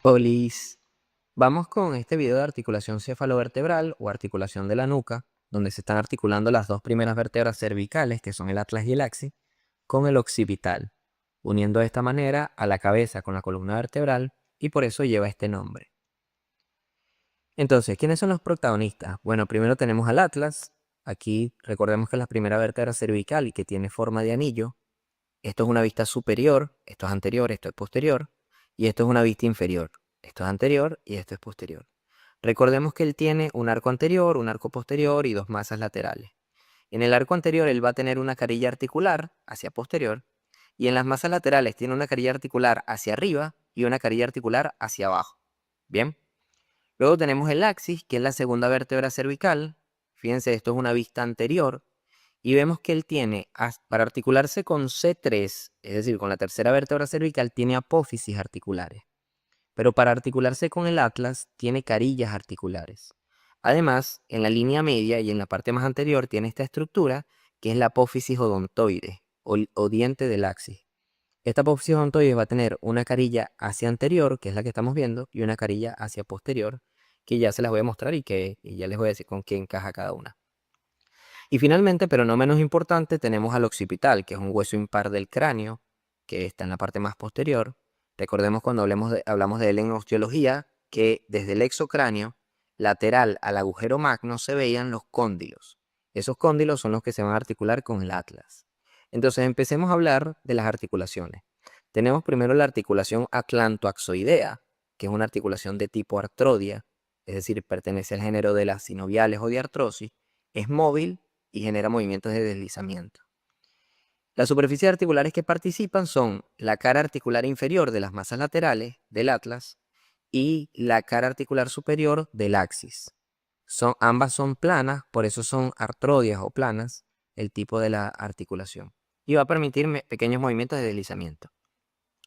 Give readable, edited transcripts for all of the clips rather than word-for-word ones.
Olis, vamos con este video de articulación cefalovertebral o articulación de la nuca, donde se están articulando las dos primeras vértebras cervicales, que son el atlas y el axis, con el occipital, uniendo de esta manera a la cabeza con la columna vertebral y por eso lleva este nombre. Entonces, ¿quiénes son los protagonistas? Bueno, primero tenemos al atlas. Aquí recordemos que es la primera vértebra cervical y que tiene forma de anillo. Esto es una vista superior, esto es anterior, esto es posterior, y esto es una vista inferior. Esto es anterior y esto es posterior. Recordemos que él tiene un arco anterior, un arco posterior y dos masas laterales. En el arco anterior él va a tener una carilla articular hacia posterior, y en las masas laterales tiene una carilla articular hacia arriba y una carilla articular hacia abajo. Bien. Luego tenemos el axis, que es la segunda vértebra cervical. Fíjense, esto es una vista anterior. Y vemos que él tiene, para articularse con C3, es decir, con la tercera vértebra cervical, tiene apófisis articulares. Pero para articularse con el atlas, tiene carillas articulares. Además, en la línea media y en la parte más anterior tiene esta estructura, que es la apófisis odontoide, o diente del axis. Esta apófisis odontoide va a tener una carilla hacia anterior, que es la que estamos viendo, y una carilla hacia posterior, que ya se las voy a mostrar y ya les voy a decir con qué encaja cada una. Y finalmente, pero no menos importante, tenemos al occipital, que es un hueso impar del cráneo, que está en la parte más posterior. Recordemos cuando hablamos de él en osteología, que desde el exocráneo, lateral al agujero magno, se veían los cóndilos. Esos cóndilos son los que se van a articular con el atlas. Entonces empecemos a hablar de las articulaciones. Tenemos primero la articulación atlantoaxoidea, que es una articulación de tipo artrodia, es decir, pertenece al género de las sinoviales o de artrosis, es móvil y genera movimientos de deslizamiento. Las superficies articulares que participan son la cara articular inferior de las masas laterales del atlas y la cara articular superior del axis. Ambas son planas, por eso son artrodias o planas, el tipo de la articulación. Y va a permitir pequeños movimientos de deslizamiento.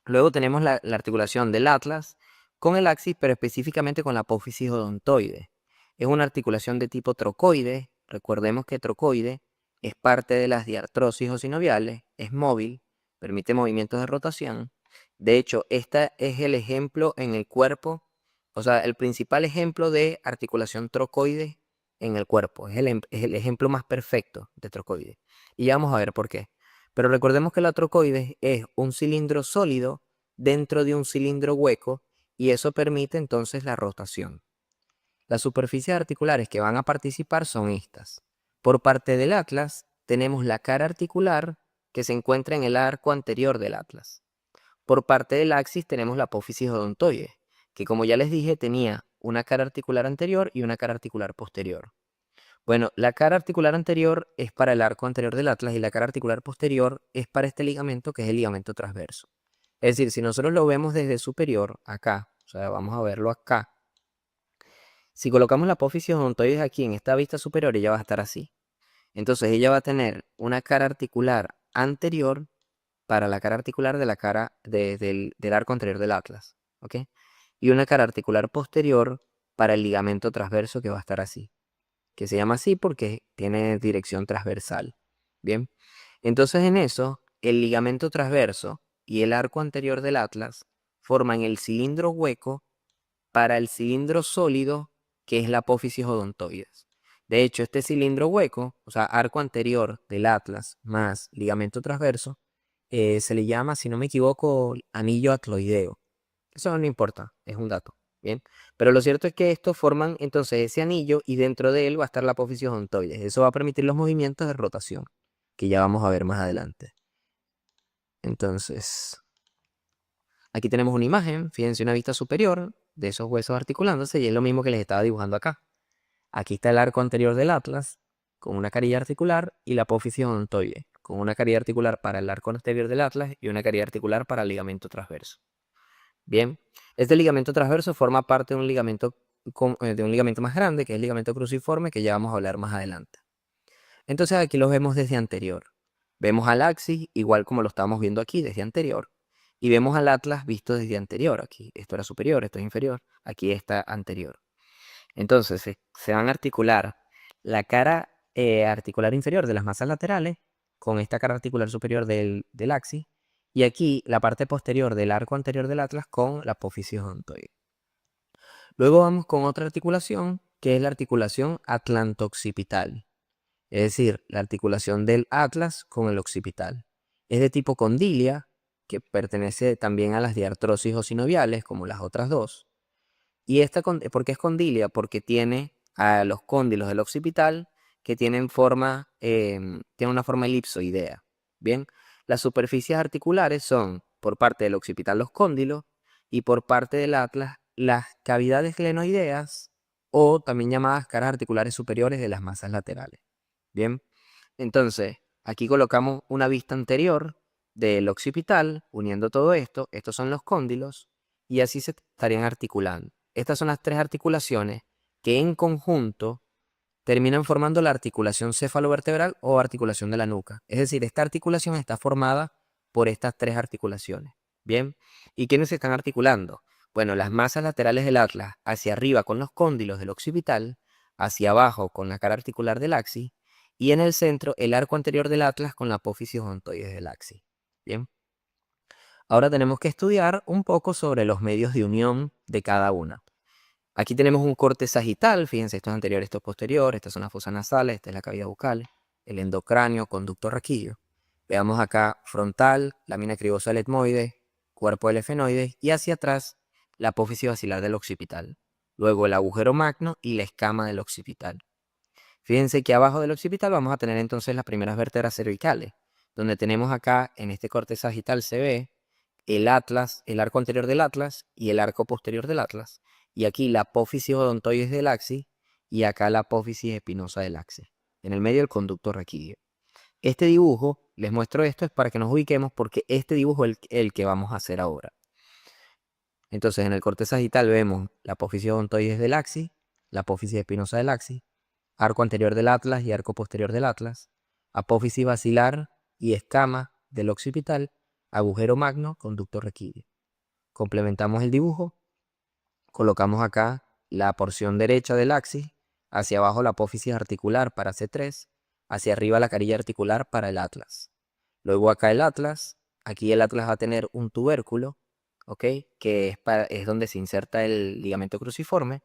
Luego tenemos la articulación del atlas con el axis, pero específicamente con la apófisis odontoide. Es una articulación de tipo trocoide. Recordemos que trocoide es parte de las diartrosis o sinoviales, es móvil, permite movimientos de rotación. De hecho, este es el ejemplo en el cuerpo, o sea, el principal ejemplo de articulación trocoide en el cuerpo. Es el ejemplo más perfecto de trocoide. Y ya vamos a ver por qué. Pero recordemos que la trocoide es un cilindro sólido dentro de un cilindro hueco y eso permite entonces la rotación. Las superficies articulares que van a participar son estas. Por parte del atlas tenemos la cara articular que se encuentra en el arco anterior del atlas. Por parte del axis tenemos la apófisis odontoide, que como ya les dije tenía una cara articular anterior y una cara articular posterior. Bueno, la cara articular anterior es para el arco anterior del atlas y la cara articular posterior es para este ligamento que es el ligamento transverso. Es decir, si nosotros lo vemos desde superior, acá, o sea, vamos a verlo acá. Si colocamos la apófisis odontoides aquí en esta vista superior, ella va a estar así. Entonces ella va a tener una cara articular anterior para la cara articular de la cara del arco anterior del atlas, ¿ok? Y una cara articular posterior para el ligamento transverso que va a estar así, que se llama así porque tiene dirección transversal. Bien, entonces en eso, el ligamento transverso y el arco anterior del atlas forman el cilindro hueco para el cilindro sólido que es la apófisis odontoides. De hecho, este cilindro hueco, o sea, arco anterior del atlas más ligamento transverso, se le llama, si no me equivoco, anillo atloideo. Eso no importa, es un dato. Bien, pero lo cierto es que estos forman entonces ese anillo y dentro de él va a estar la apófisis odontoides. Eso va a permitir los movimientos de rotación, que ya vamos a ver más adelante. Entonces, aquí tenemos una imagen, fíjense, una vista superior de esos huesos articulándose y es lo mismo que les estaba dibujando acá. Aquí está el arco anterior del atlas con una carilla articular y la apófisis odontoide con una carilla articular para el arco anterior del atlas y una carilla articular para el ligamento transverso. Bien, este ligamento transverso forma parte de un ligamento más grande, que es el ligamento cruciforme, que ya vamos a hablar más adelante. Entonces aquí los vemos desde anterior. Vemos al axis igual como lo estábamos viendo aquí desde anterior. Y vemos al atlas visto desde anterior. Aquí esto era superior, esto es inferior. Aquí está anterior. Entonces se van a articular la cara articular inferior de las masas laterales con esta cara articular superior del axis. Y aquí la parte posterior del arco anterior del atlas con la apófisis odontoide. Luego vamos con otra articulación, que es la articulación atlanto-occipital, es decir, la articulación del atlas con el occipital. Es de tipo condilia, que pertenece también a las diartrosis o sinoviales, como las otras dos. Y ¿por qué es condilia? Porque tiene a los cóndilos del occipital que tienen una forma elipsoidea. Bien, las superficies articulares son por parte del occipital los cóndilos y por parte del atlas las cavidades glenoideas o también llamadas caras articulares superiores de las masas laterales. Bien, entonces aquí colocamos una vista anterior del occipital uniendo todo esto. Estos son los cóndilos y así se estarían articulando. Estas son las tres articulaciones que en conjunto terminan formando la articulación cefalovertebral o articulación de la nuca. Es decir, esta articulación está formada por estas tres articulaciones. Bien, ¿y quiénes se están articulando? Bueno, las masas laterales del atlas, hacia arriba con los cóndilos del occipital, hacia abajo con la cara articular del axis, y en el centro el arco anterior del atlas con la apófisis odontoides del axis. Bien. Ahora tenemos que estudiar un poco sobre los medios de unión de cada una. Aquí tenemos un corte sagital, fíjense, esto es anterior, esto es posterior, estas son las fosas nasales, esta es la cavidad bucal, el endocráneo, conducto raquídeo. Veamos acá frontal, lámina cribosa del etmoide, cuerpo del efenoide y hacia atrás la apófisis basilar del occipital. Luego el agujero magno y la escama del occipital. Fíjense que abajo del occipital vamos a tener entonces las primeras vértebras cervicales, donde tenemos acá en este corte sagital se ve el atlas, el arco anterior del atlas y el arco posterior del atlas. Y aquí la apófisis odontoides del axis y acá la apófisis espinosa del axis. En el medio el conducto raquídeo. Este dibujo, les muestro esto, es para que nos ubiquemos porque este dibujo es el que vamos a hacer ahora. Entonces en el corte sagital vemos la apófisis odontoides del axis, la apófisis espinosa del axis, arco anterior del atlas y arco posterior del atlas, apófisis basilar y escama del occipital, agujero magno, conducto raquídeo. Complementamos el dibujo, colocamos acá la porción derecha del axis, hacia abajo la apófisis articular para C3, hacia arriba la carilla articular para el atlas. Luego acá el atlas, aquí el atlas va a tener un tubérculo, ¿ok? Que es donde se inserta el ligamento cruciforme.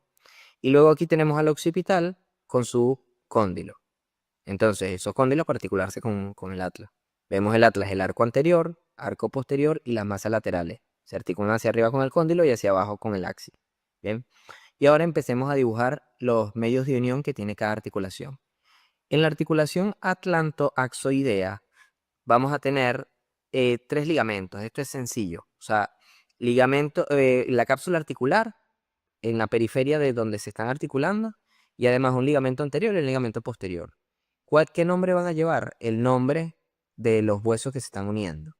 Y luego aquí tenemos al occipital con su cóndilo. Entonces, esos cóndilos para articularse con el atlas. Vemos el atlas, el arco anterior, arco posterior y las masas laterales. Se articulan hacia arriba con el cóndilo y hacia abajo con el axis. Bien. Y ahora empecemos a dibujar los medios de unión que tiene cada articulación. En la articulación atlantoaxoidea vamos a tener tres ligamentos. Esto es sencillo. O sea, la cápsula articular en la periferia de donde se están articulando y además un ligamento anterior y el ligamento posterior. ¿Qué nombre van a llevar? El nombre de los huesos que se están uniendo.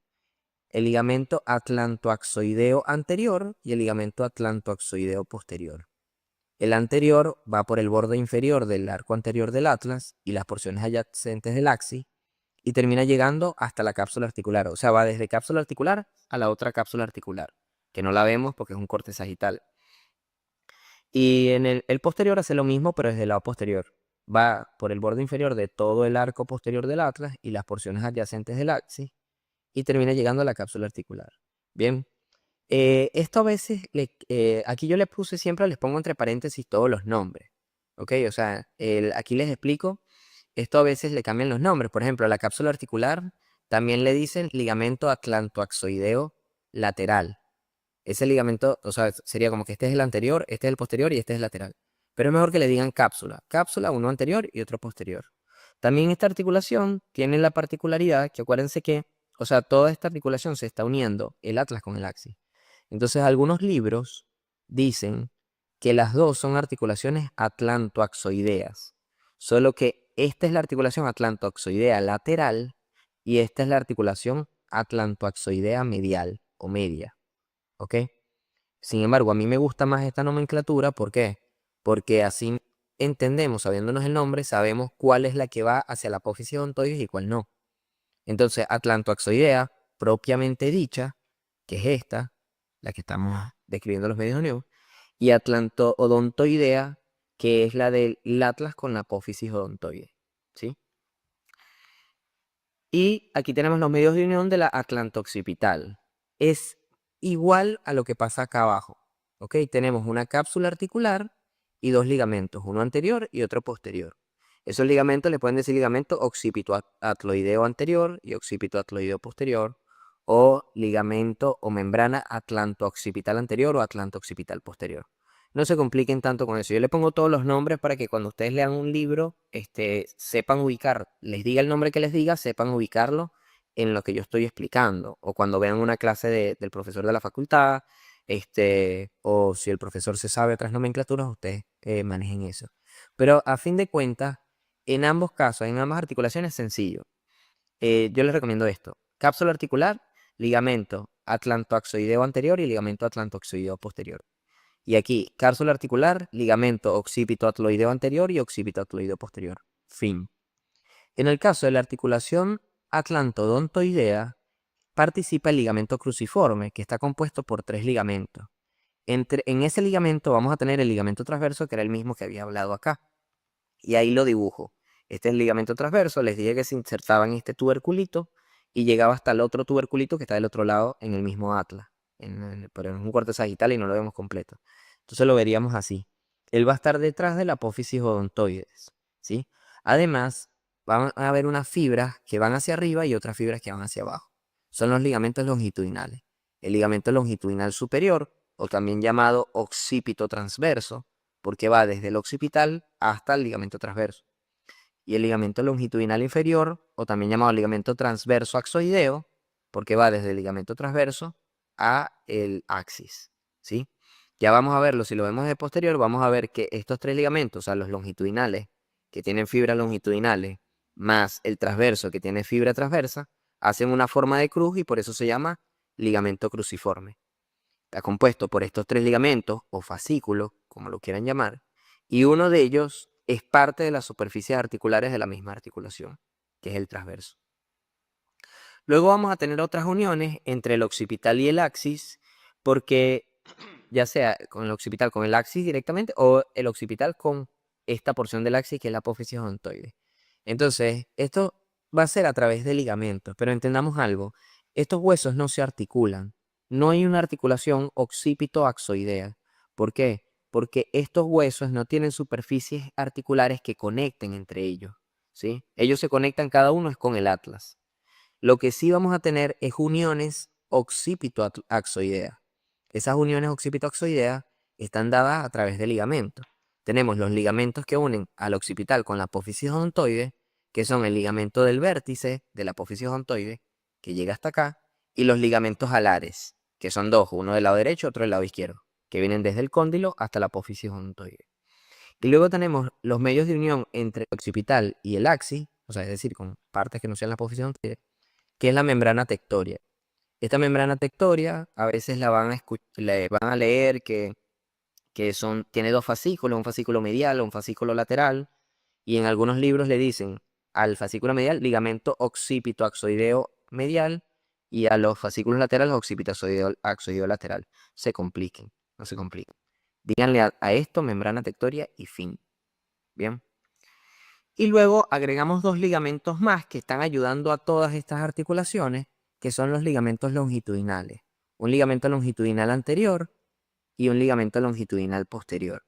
El ligamento atlantoaxoideo anterior y el ligamento atlantoaxoideo posterior. El anterior va por el borde inferior del arco anterior del atlas y las porciones adyacentes del axis y termina llegando hasta la cápsula articular. O sea, va desde cápsula articular a la otra cápsula articular, que no la vemos porque es un corte sagital. Y en el posterior hace lo mismo, pero desde el lado posterior. Va por el borde inferior de todo el arco posterior del atlas y las porciones adyacentes del axis y termina llegando a la cápsula articular. Bien, esto a veces, aquí yo les puse siempre, les pongo entre paréntesis todos los nombres. ¿Ok? O sea, aquí les explico, esto a veces le cambian los nombres. Por ejemplo, a la cápsula articular también le dicen ligamento atlantoaxoideo lateral. Ese ligamento, o sea, sería como que este es el anterior, este es el posterior y este es el lateral. Pero es mejor que le digan cápsula. Cápsula, uno anterior y otro posterior. También esta articulación tiene la particularidad que acuérdense que, o sea, toda esta articulación se está uniendo el atlas con el axis. Entonces, algunos libros dicen que las dos son articulaciones atlantoaxoideas. Solo que esta es la articulación atlantoaxoidea lateral y esta es la articulación atlantoaxoidea medial o media. ¿Ok? Sin embargo, a mí me gusta más esta nomenclatura. ¿Por qué? Porque así entendemos, sabiéndonos el nombre, sabemos cuál es la que va hacia la apófisis odontoides y cuál no. Entonces, atlantoaxoidea, propiamente dicha, que es esta, la que estamos describiendo los medios de unión, y atlantoodontoidea, que es la del atlas con la apófisis odontoide. ¿Sí? Y aquí tenemos los medios de unión de la atlanto occipital. Es igual a lo que pasa acá abajo. ¿Ok? Tenemos una cápsula articular y dos ligamentos, uno anterior y otro posterior. Esos ligamentos le pueden decir ligamento occipito-atloideo anterior y occipito-atloideo posterior, o ligamento o membrana atlanto-occipital anterior o atlanto-occipital posterior. No se compliquen tanto con eso. Yo le pongo todos los nombres para que cuando ustedes lean un libro, sepan ubicar, les diga el nombre que les diga, sepan ubicarlo en lo que yo estoy explicando. O cuando vean una clase del profesor de la facultad, o si el profesor se sabe otras nomenclaturas, ustedes manejen eso. Pero a fin de cuentas, en ambos casos, en ambas articulaciones, sencillo. Yo les recomiendo esto. Cápsula articular, ligamento atlantoaxoideo anterior y ligamento atlantoaxoideo posterior. Y aquí, cápsula articular, ligamento occipito-atloideo anterior y occipito-atloideo posterior. Fin. En el caso de la articulación atlantodontoidea, participa el ligamento cruciforme, que está compuesto por 3 ligamentos. En ese ligamento vamos a tener el ligamento transverso, que era el mismo que había hablado acá. Y ahí lo dibujo. Este es el ligamento transverso. Les dije que se insertaba en este tuberculito y llegaba hasta el otro tuberculito que está del otro lado en el mismo atlas. Pero es un corte sagital y no lo vemos completo. Entonces lo veríamos así. Él va a estar detrás de la apófisis odontoides, ¿sí? Además, van a haber unas fibras que van hacia arriba y otras fibras que van hacia abajo. Son los ligamentos longitudinales. El ligamento longitudinal superior, o también llamado occipito transverso, porque va desde el occipital hasta el ligamento transverso. Y el ligamento longitudinal inferior, o también llamado ligamento transverso axoideo, porque va desde el ligamento transverso a el axis, ¿sí? Ya vamos a verlo, si lo vemos de posterior, vamos a ver que estos 3 ligamentos, o sea, los longitudinales, que tienen fibras longitudinales, más el transverso, que tiene fibra transversa, hacen una forma de cruz y por eso se llama ligamento cruciforme. Está compuesto por estos 3 ligamentos, o fascículos, como lo quieran llamar, y uno de ellos es parte de las superficies articulares de la misma articulación, que es el transverso. Luego vamos a tener otras uniones entre el occipital y el axis, porque ya sea con el occipital con el axis directamente, o el occipital con esta porción del axis que es la apófisis odontoide. Entonces, esto va a ser a través de ligamentos, pero entendamos algo, estos huesos no se articulan, no hay una articulación occipito-axoidea. ¿Por qué? Porque estos huesos no tienen superficies articulares que conecten entre ellos, ¿sí? Ellos se conectan cada uno es con el atlas. Lo que sí vamos a tener es uniones occipito-axoideas. Esas uniones occipito-axoideas están dadas a través de ligamentos. Tenemos los ligamentos que unen al occipital con la apófisis odontoide, que son el ligamento del vértice de la apófisis odontoide, que llega hasta acá, y los ligamentos alares, que son dos, uno del lado derecho y otro del lado izquierdo, que vienen desde el cóndilo hasta la apófisis odontoide. Y luego tenemos los medios de unión entre el occipital y el axis, o sea, es decir, con partes que no sean la apófisis odontoide, que es la membrana tectoria. Esta membrana tectoria a veces le van a leer que tiene 2 fascículos, un fascículo medial o un fascículo lateral, y en algunos libros le dicen al fascículo medial ligamento occipito-axoideo medial y a los fascículos laterales occipito-axoideo lateral. Se compliquen, no se compliquen. Díganle a esto membrana tectoria y fin. Bien. Y luego agregamos 2 ligamentos más que están ayudando a todas estas articulaciones, que son los ligamentos longitudinales. Un ligamento longitudinal anterior y un ligamento longitudinal posterior.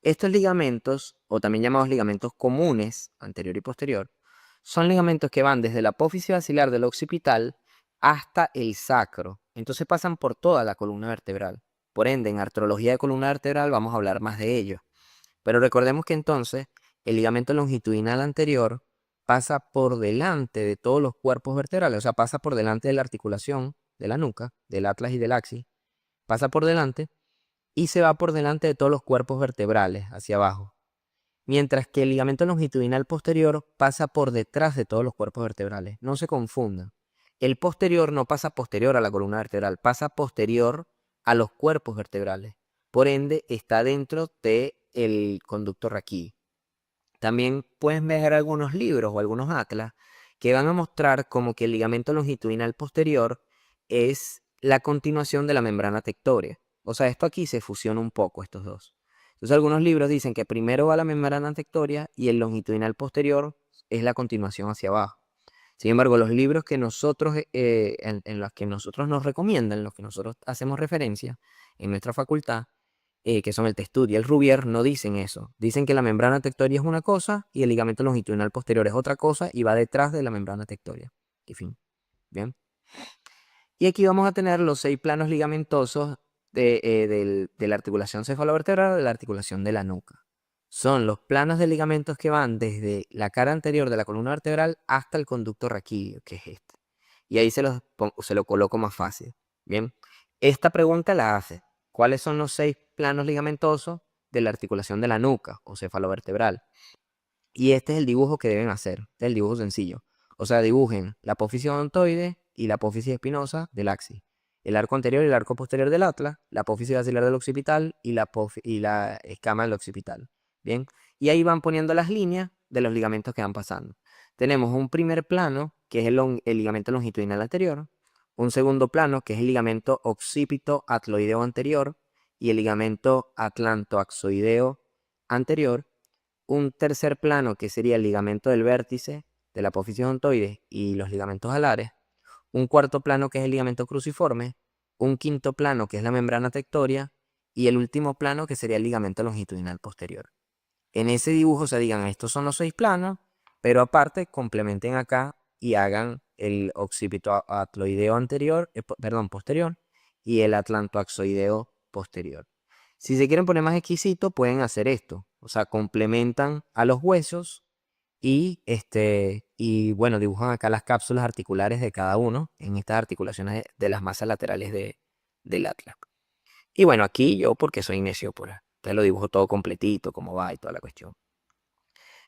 Estos ligamentos, o también llamados ligamentos comunes, anterior y posterior, son ligamentos que van desde la apófisis basilar del occipital hasta el sacro. Entonces pasan por toda la columna vertebral. Por ende, en artrología de columna vertebral vamos a hablar más de ellos. Pero recordemos que entonces el ligamento longitudinal anterior pasa por delante de todos los cuerpos vertebrales, o sea, pasa por delante de la articulación de la nuca, del atlas y del axis, pasa por delante y se va por delante de todos los cuerpos vertebrales hacia abajo. Mientras que el ligamento longitudinal posterior pasa por detrás de todos los cuerpos vertebrales. No se confundan. El posterior no pasa posterior a la columna vertebral, pasa posterior a los cuerpos vertebrales. Por ende, está dentro del conducto raquídeo. También pueden ver algunos libros o algunos atlas que van a mostrar como que el ligamento longitudinal posterior es la continuación de la membrana tectoria. O sea, esto aquí se fusiona un poco, estos dos. Entonces algunos libros dicen que primero va la membrana tectoria y el longitudinal posterior es la continuación hacia abajo. Sin embargo, los libros que nosotros, en los que nosotros nos recomiendan, en los que nosotros hacemos referencia en nuestra facultad, que son el testud y el rubier, no dicen eso. Dicen que la membrana tectoria es una cosa y el ligamento longitudinal posterior es otra cosa y va detrás de la membrana tectoria. Y fin. Bien. Y aquí vamos a tener los 6 planos ligamentosos de la articulación cefalovertebral de la articulación de la nuca. Son los planos de ligamentos que van desde la cara anterior de la columna vertebral hasta el conducto raquídeo, que es este. Y ahí se lo coloco más fácil. Bien. Esta pregunta la hace. ¿Cuáles son los 6 planos ligamentosos de la articulación de la nuca o cefalovertebral? Y este es el dibujo que deben hacer. Este es el dibujo sencillo. O sea, dibujen la apófisis odontoide y la apófisis espinosa del axis. El arco anterior y el arco posterior del atlas, la apófisis basilar del occipital y la escama del occipital. Bien. Y ahí van poniendo las líneas de los ligamentos que van pasando. Tenemos un primer plano, que es el ligamento longitudinal anterior. Un segundo plano, que es el ligamento occipito atloideo anterior y el ligamento atlantoaxoideo anterior. Un tercer plano, que sería el ligamento del vértice de la apófisis odontoide y los ligamentos alares. Un cuarto plano, que es el ligamento cruciforme. Un quinto plano, que es la membrana tectoria. Y el último plano, que sería el ligamento longitudinal posterior. En ese dibujo se digan, estos son los 6 planos, pero aparte complementen acá y hagan el occipito atloideo anterior, posterior y el atlantoaxoideo posterior. Si se quieren poner más exquisito, pueden hacer esto. O sea, complementan a los huesos y bueno, dibujan acá las cápsulas articulares de cada uno en estas articulaciones de las masas laterales del atlas. Y bueno, aquí yo, porque soy necio, pues, te lo dibujo todo completito, cómo va y toda la cuestión.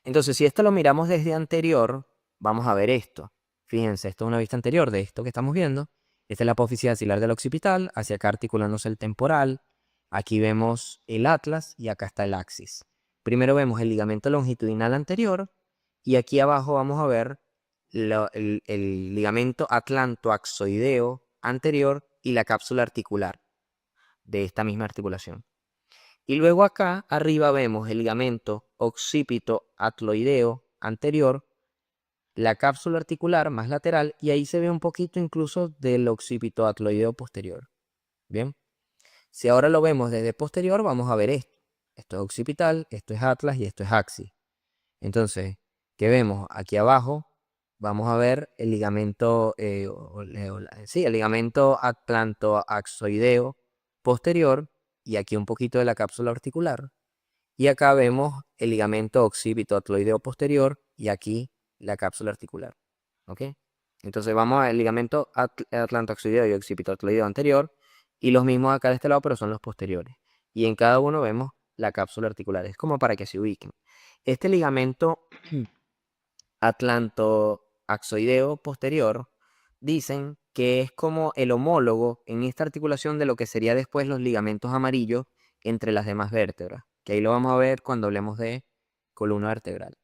Entonces, si esto lo miramos desde anterior, vamos a ver esto. Fíjense, esto es una vista anterior de esto que estamos viendo. Esta es la apófisis axilar del occipital, hacia acá articulándose el temporal. Aquí vemos el atlas y acá está el axis. Primero vemos el ligamento longitudinal anterior y aquí abajo vamos a ver el ligamento atlantoaxoideo anterior y la cápsula articular de esta misma articulación. Y luego acá arriba vemos el ligamento occipito atloideo anterior, la cápsula articular más lateral, y ahí se ve un poquito incluso del occipito atloideo posterior. Bien. Si ahora lo vemos desde posterior, vamos a ver esto. Esto es occipital, esto es atlas y esto es axis. Entonces, ¿qué vemos? Aquí abajo vamos a ver el ligamento, el ligamento atlantoaxoideo posterior y aquí un poquito de la cápsula articular. Y acá vemos el ligamento occipito atloideo posterior y aquí la cápsula articular. ¿Ok? Entonces vamos al ligamento atlantoaxoideo y occipito atloideo anterior y los mismos acá de este lado, pero son los posteriores. Y en cada uno vemos la cápsula articular. Es como para que se ubiquen. Este ligamento atlantoaxoideo posterior dicen que es como el homólogo en esta articulación de lo que sería después los ligamentos amarillos entre las demás vértebras, que ahí lo vamos a ver cuando hablemos de columna vertebral.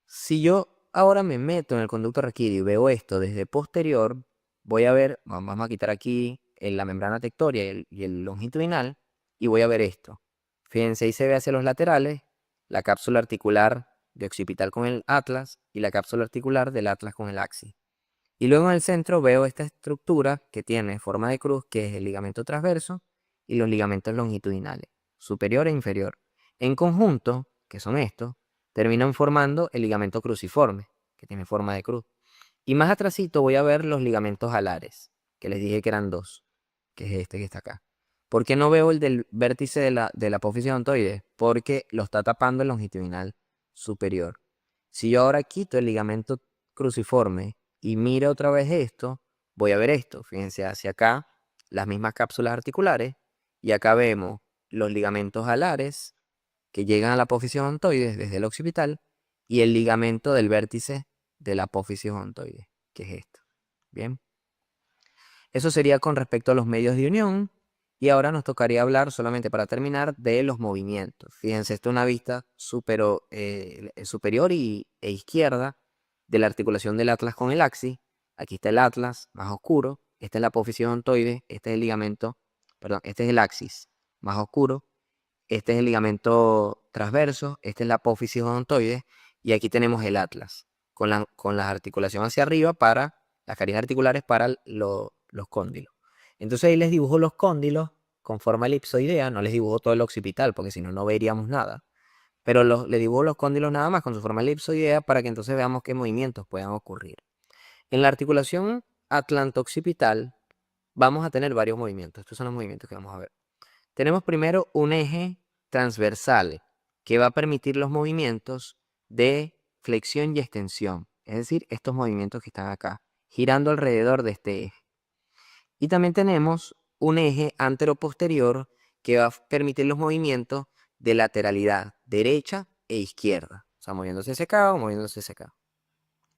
Si yo ahora me meto en el conducto raquídeo y veo esto desde posterior, voy a ver, vamos a quitar aquí la membrana tectoria y el longitudinal, y voy a ver esto. Fíjense, ahí se ve hacia los laterales la cápsula articular de occipital con el atlas y la cápsula articular del atlas con el axis. Y luego en el centro veo esta estructura que tiene forma de cruz, que es el ligamento transverso y los ligamentos longitudinales, superior e inferior. En conjunto, que son estos, terminan formando el ligamento cruciforme, que tiene forma de cruz. Y más atrásito voy a ver los ligamentos alares, que les dije que eran 2, que es este que está acá. ¿Por qué no veo el del vértice de la apófisis odontoide? Porque lo está tapando el longitudinal superior. Si yo ahora quito el ligamento cruciforme y miro otra vez esto, voy a ver esto. Fíjense hacia acá, las mismas cápsulas articulares, y acá vemos los ligamentos alares que llegan a la apófisis odontoide desde el occipital y el ligamento del vértice de la apófisis odontoide, que es esto. Bien. Eso sería con respecto a los medios de unión. Y ahora nos tocaría hablar, solamente para terminar, de los movimientos. Fíjense, esto es una vista superior e izquierda de la articulación del atlas con el axis. Aquí está el atlas más oscuro. Esta es la apófisis odontoide. Este es el ligamento, perdón, este es el axis más oscuro. Este es el ligamento transverso. Esta es la apófisis odontoide. Y aquí tenemos el atlas con las articulaciones hacia arriba para las carillas articulares para los cóndilos. Entonces ahí les dibujo los cóndilos con forma elipsoidea. No les dibujo todo el occipital porque si no, no veríamos nada. Pero le dibujo los cóndilos nada más con su forma elipsoidea para que entonces veamos qué movimientos puedan ocurrir. En la articulación atlanto-occipital vamos a tener varios movimientos. Estos son los movimientos que vamos a ver. Tenemos primero un eje transversal que va a permitir los movimientos de flexión y extensión. Es decir, estos movimientos que están acá, girando alrededor de este eje. Y también tenemos un eje antero-posterior que va a permitir los movimientos de lateralidad, derecha e izquierda. O sea, moviéndose hacia acá o moviéndose hacia acá.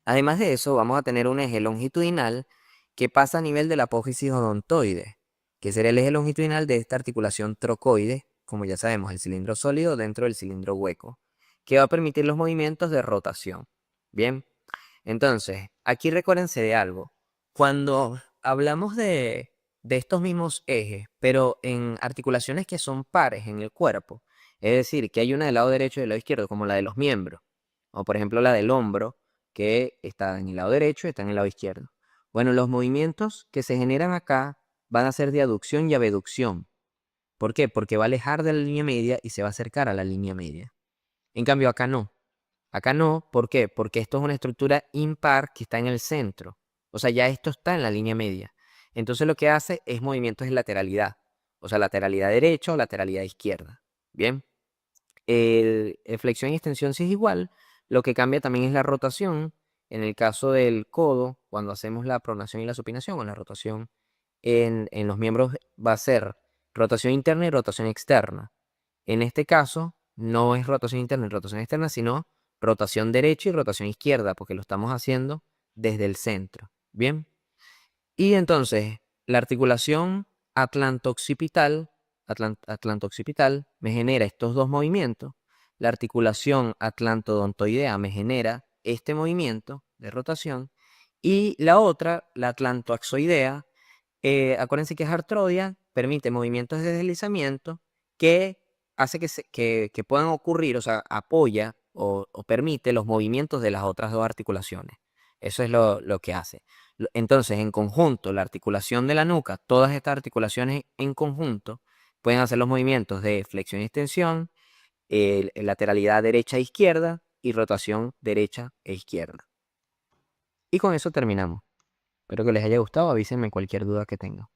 Además de eso, vamos a tener un eje longitudinal que pasa a nivel de la apófisis odontoide, que será el eje longitudinal de esta articulación trocoide, como ya sabemos, el cilindro sólido dentro del cilindro hueco, que va a permitir los movimientos de rotación. Bien, entonces, aquí recuérdense de algo. Cuando hablamos de estos mismos ejes, pero en articulaciones que son pares en el cuerpo, es decir, que hay una del lado derecho y del lado izquierdo, como la de los miembros, o por ejemplo la del hombro, que está en el lado derecho y está en el lado izquierdo. Bueno, los movimientos que se generan acá van a ser de aducción y abducción. ¿Por qué? Porque va a alejar de la línea media y se va a acercar a la línea media. En cambio, acá no. Acá no, ¿por qué? Porque esto es una estructura impar que está en el centro. O sea, ya esto está en la línea media. Entonces lo que hace es movimientos de lateralidad. O sea, lateralidad derecha o lateralidad izquierda. Bien. Flexión y extensión sí es igual. Lo que cambia también es la rotación. En el caso del codo, cuando hacemos la pronación y la supinación, o la rotación en los miembros va a ser rotación interna y rotación externa. En este caso, no es rotación interna y rotación externa, sino rotación derecha y rotación izquierda, porque lo estamos haciendo desde el centro. Bien. Y entonces, la articulación atlanto-occipital me genera estos dos movimientos. La articulación atlanto-odontoidea me genera este movimiento de rotación. Y la otra, la atlantoaxoidea, acuérdense que es artrodia, permite movimientos de deslizamiento que hace que puedan ocurrir, o sea, apoya o permite los movimientos de las otras dos articulaciones. Eso es lo que hace. Entonces, en conjunto, la articulación de la nuca, todas estas articulaciones en conjunto, pueden hacer los movimientos de flexión y extensión, lateralidad derecha e izquierda y rotación derecha e izquierda. Y con eso terminamos. Espero que les haya gustado. Avísenme cualquier duda que tengan.